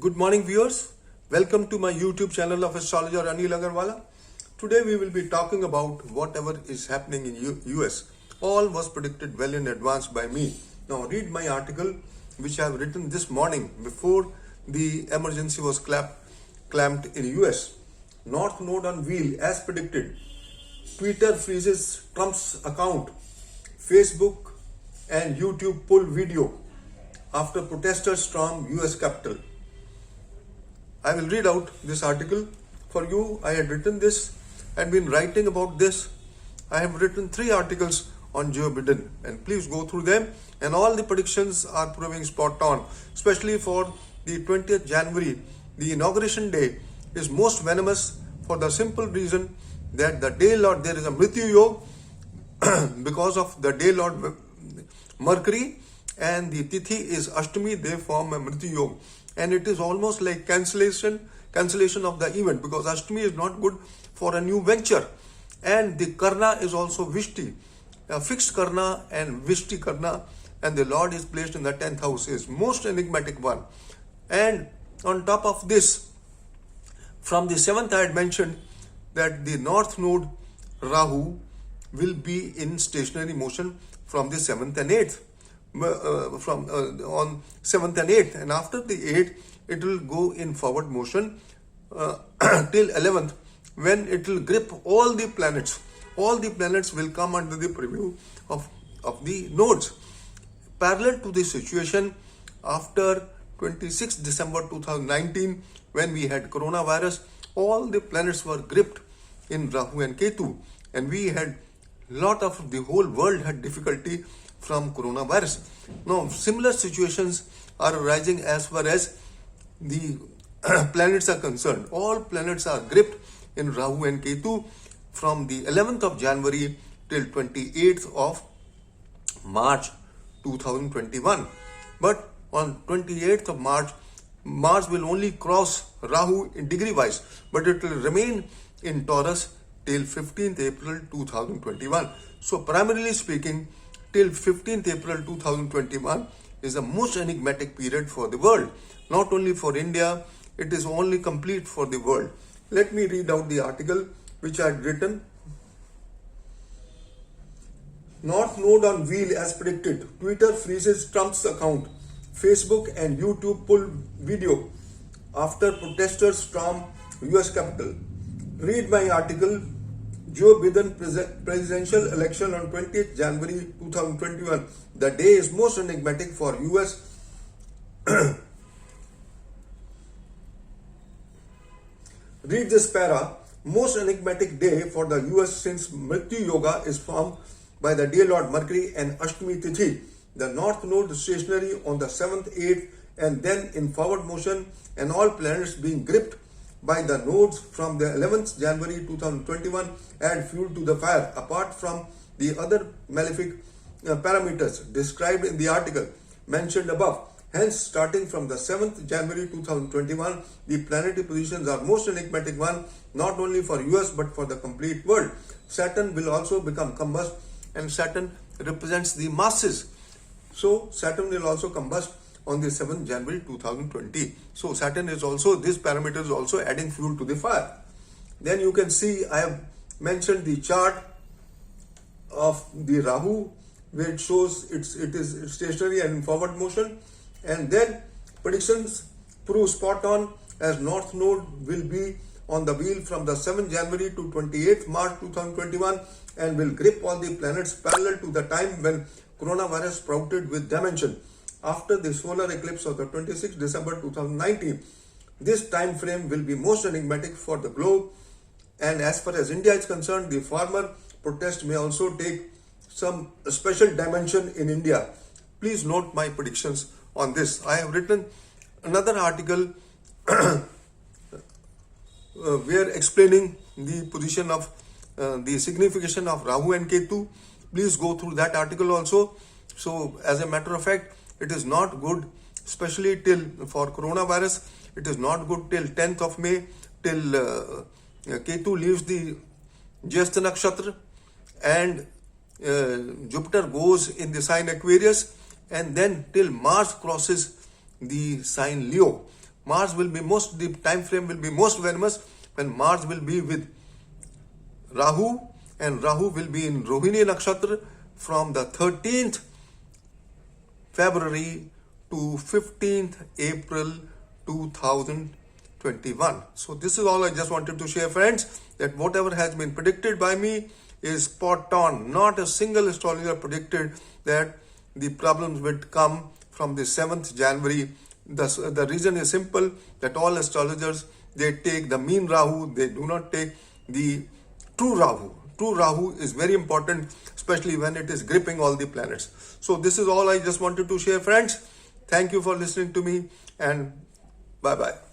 Good morning, viewers. Welcome to my YouTube channel of astrologer Anil Agarwala. Today we will be talking about whatever is happening in US. All was predicted well in advance by me. Now read my article which I have written this morning before the emergency was clamped in US. North Node on wheel as predicted. Twitter freezes Trump's account. Facebook and YouTube pull video after protesters storm US Capitol. I will read out this article for you. I had written this and been writing about this. I have written 3 articles on Joe Biden and please go through them, and all the predictions are proving spot on, especially for the 20th January. The inauguration day is most venomous for the simple reason that the day lord, there is a Mrityu Yoga because of the day lord Mercury, and the Tithi is Ashtami. They form a Mrityu Yoga, and it is almost like cancellation of the event, because Ashtami is not good for a new venture, and the Karna is also Vishti, a fixed Karna and Vishti Karna, and the Lord is placed in the 10th house, is most enigmatic one. And on top of this, from the 7th I had mentioned that the North Node Rahu will be in stationary motion from the 7th and 8th. On 7th and 8th, and after the 8th it will go in forward motion till 11th, when it will grip all the planets. All the planets will come under the preview of the nodes. Parallel to this situation, after 26 December 2019, when we had coronavirus, all the planets were gripped in Rahu and Ketu, and we had the whole world had difficulty from coronavirus. Now, similar situations are arising as far as the planets are concerned. All planets are gripped in Rahu and Ketu from the 11th of January till 28th of March 2021. But on 28th of March, Mars will only cross Rahu in degree wise, but it will remain in Taurus till 15th April 2021. So primarily speaking, till 15th April 2021 is the most enigmatic period for the world. Not only for India, it is only complete for the world. Let me read out the article which I had written. North Node on wheel as predicted. Twitter freezes Trump's account. Facebook and YouTube pull video after protesters storm US Capitol. Read my article. Joe Biden presidential election on 20th January 2021. The day is most enigmatic for US. Read this para. Most enigmatic day for the US since Mrityu Yoga is formed by the day lord Mercury and Ashtami Tithi. The North Node stationary on the 7th, 8th, and then in forward motion, and all planets being gripped by the nodes from the 11th January 2021 add fuel to the fire, apart from the other malefic parameters described in the article mentioned above. Hence, starting from the 7th January 2021, the planetary positions are most enigmatic one, not only for US but for the complete world. Saturn will also become combust, and Saturn represents the masses. So Saturn will also combust on the 7th January 2020. So Saturn is also, this parameter is also adding fuel to the fire. Then you can see I have mentioned the chart of the Rahu, where it shows it is stationary and in forward motion, and then predictions prove spot on, as North Node will be on the wheel from the 7th January to 28th March 2021 and will grip all the planets parallel to the time when coronavirus sprouted with dimension after the solar eclipse of the 26th December 2019. This time frame will be most enigmatic for the globe, and as far as India is concerned, the farmer protest may also take some special dimension in India. Please note my predictions on this. I have written another article where explaining the position of the signification of Rahu and Ketu. Please go through that article also. So as a matter of fact, it is not good, especially for coronavirus. It is not good till 10th of May, till Ketu leaves the Jyeshtha Nakshatra and Jupiter goes in the sign Aquarius, and then till Mars crosses the sign Leo. Mars will be most, the time frame will be most venomous when Mars will be with Rahu, and Rahu will be in Rohini Nakshatra from the 13th February to 15th April 2021. So this is all I just wanted to share, friends, that whatever has been predicted by me is spot on. Not a single astrologer predicted that the problems would come from the 7th January. The reason is simple, that all astrologers, they take the mean Rahu, they do not take the true Rahu. True Rahu is very important, especially when it is gripping all the planets. So this is all I just wanted to share, friends. Thank you for listening to me, and bye-bye.